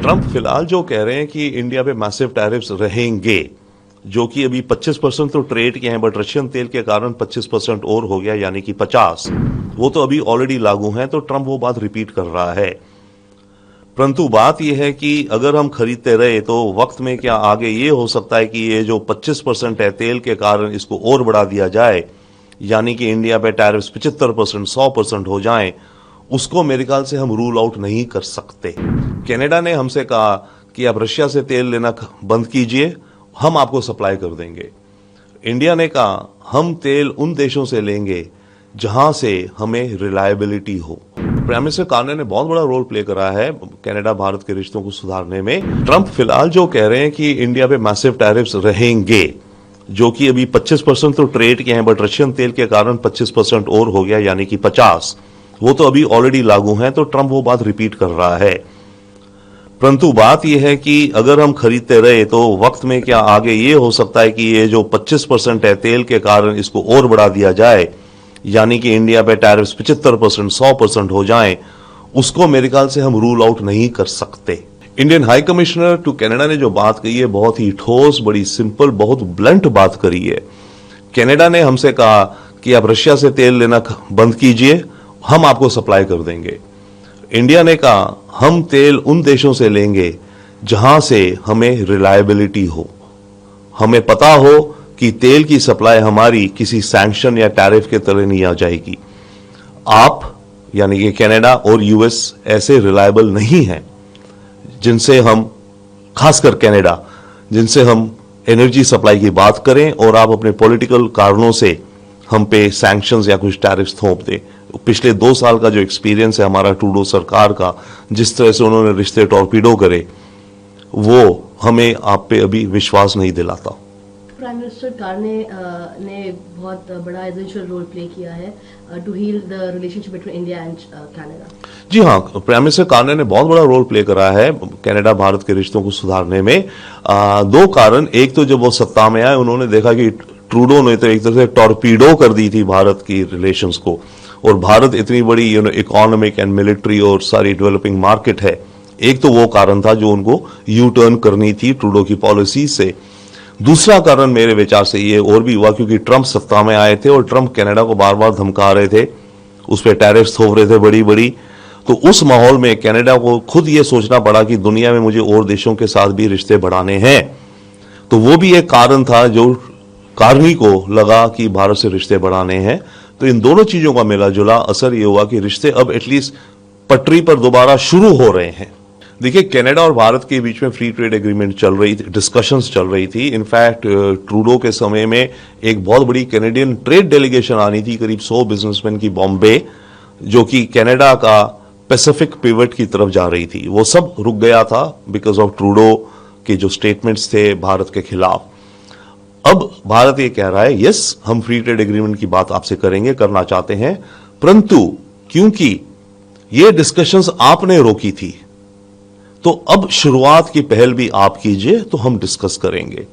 Trump फिलहाल जो कह रहे हैं कि इंडिया पे मैसिव टैरिफ्स रहेंगे, जो कि अभी 25% तो ट्रेड के हैं, बट रशियन तेल के कारण 25% और हो गया, यानी कि 50, वो तो अभी ऑलरेडी लागू हैं। तो ट्रंप वो बात रिपीट कर रहा है। परंतु बात यह है कि अगर हम खरीदते रहे तो वक्त में क्या आगे ये हो सकता है कि ये जो 25% है तेल के कारण, इसको और बढ़ा दिया जाए, यानी कि इंडिया पे टैरिफ्स 75%, 100% हो जाएं। उसको मेरे ख्याल से हम रूल आउट नहीं कर सकते। कनाडा ने हमसे कहा कि आप रशिया से तेल लेना बंद कीजिए, हम आपको सप्लाई कर देंगे। इंडिया ने कहा हम तेल उन देशों से लेंगे जहां से हमें रिलायबिलिटी हो। प्राइम मिनिस्टर कार्ने ने बहुत बड़ा रोल प्ले करा है कनाडा भारत के रिश्तों को सुधारने में। ट्रंप फिलहाल जो कह रहे हैं कि इंडिया पे मैसिव टैरिफ्स रहेंगे, जो कि अभी 25% तो ट्रेड के हैं, बट रशियन तेल के कारण 25% और हो गया, यानी कि 50, वो तो अभी ऑलरेडी लागू हैं। तो ट्रंप वो बात रिपीट कर रहा है। परंतु बात यह है कि अगर हम खरीदते रहे तो वक्त में क्या आगे ये हो सकता है कि ये जो 25% है तेल के कारण, इसको और बढ़ा दिया जाए, यानी कि इंडिया पे टैरिफ्स 75%, 100% हो जाएं। उसको मेरे ख्याल से हम रूल आउट नहीं कर सकते। Indian high commissioner to Canada ने जो बात कही है बहुत ही ठोस, बड़ी सिंपल, बहुत ब्लंट बात करी है। कनाडा ने हमसे कहा कि आप रशिया से तेल लेना बंद कीजिए, हम आपको सप्लाई कर देंगे। इंडिया ने कहा हम तेल उन देशों से लेंगे जहां से हमें रिलायबिलिटी हो, हमें पता हो कि तेल की सप्लाई हमारी किसी सैंक्शन या टैरिफ के तले नहीं आ जाएगी। आप यानी कि कनाडा और यूएस ऐसे रिलायबल नहीं हैं जिनसे हम, खासकर कनाडा, जिनसे हम एनर्जी सप्लाई की बात करें और आप अपने पॉलिटिकल कारणों से हम पे सैंक्शंस या कुछ टैरिफ्स थोप दें। पिछले 2 साल का जो एक्सपीरियंस है हमारा ट्रूडो सरकार का, जिस तरह से उन्होंने रिश्ते टॉर्पीडो करे, वो हमें आप पे अभी विश्वास नहीं दिलाता। प्राइम मिनिस्टर कार्ने ने बहुत बड़ा एसेंशियल रोल प्ले किया है to heal the relationship between India and Canada. जी हाँ, प्राइम मिनिस्टर कार्ने ने बहुत बड़ा रोल प्ले करा है कनाडा भारत के रिश्तों को सुधारने में। 2 कारण। एक तो जब वो सत्ता में आए, उन्होंने देखा कि ट्रूडो ने तो एक तरह से टॉर्पीडो कर दी थी भारत की रिलेशंस को, और भारत इतनी बड़ी इकोनॉमिक एंड मिलिट्री और सारी डेवलपिंग मार्केट है। एक तो वो कारण था जो उनको यू टर्न करनी थी ट्रूडो की पॉलिसी से। दूसरा कारण मेरे विचार से ये और भी हुआ क्योंकि ट्रंप सत्ता में आए थे और ट्रंप कनाडा को बार बार धमका रहे थे, उस पर टैरिफ्स थोप रहे थे बड़ी बड़ी। तो उस माहौल में कनाडा को खुद ये सोचना पड़ा कि दुनिया में मुझे और देशों के साथ भी रिश्ते बढ़ाने हैं। तो वो भी एक कारण था जो कार्नी को लगा कि भारत से रिश्ते बढ़ाने हैं। तो इन दोनों चीजों का मिला जुला असर ये हुआ कि रिश्ते अब एटलीस्ट पटरी पर दोबारा शुरू हो रहे हैं। देखिए, कनाडा और भारत के बीच में फ्री ट्रेड एग्रीमेंट चल रही थी, डिस्कशंस चल रही थी। इनफैक्ट ट्रूडो के समय में एक बहुत बड़ी कैनेडियन ट्रेड डेलीगेशन आनी थी, करीब 100 बिजनेसमैन की, बॉम्बे, जो कि कनाडा का पैसिफिक पिवट की तरफ जा रही थी। वो सब रुक गया था बिकॉज ऑफ ट्रूडो के जो स्टेटमेंट्स थे भारत के खिलाफ। अब भारत ये कह रहा है यस, हम फ्री ट्रेड एग्रीमेंट की बात आपसे करेंगे, करना चाहते हैं, परंतु क्योंकि ये डिस्कशंस आपने रोकी थी, तो अब शुरुआत की पहल भी आप कीजिए, तो हम डिस्कस करेंगे।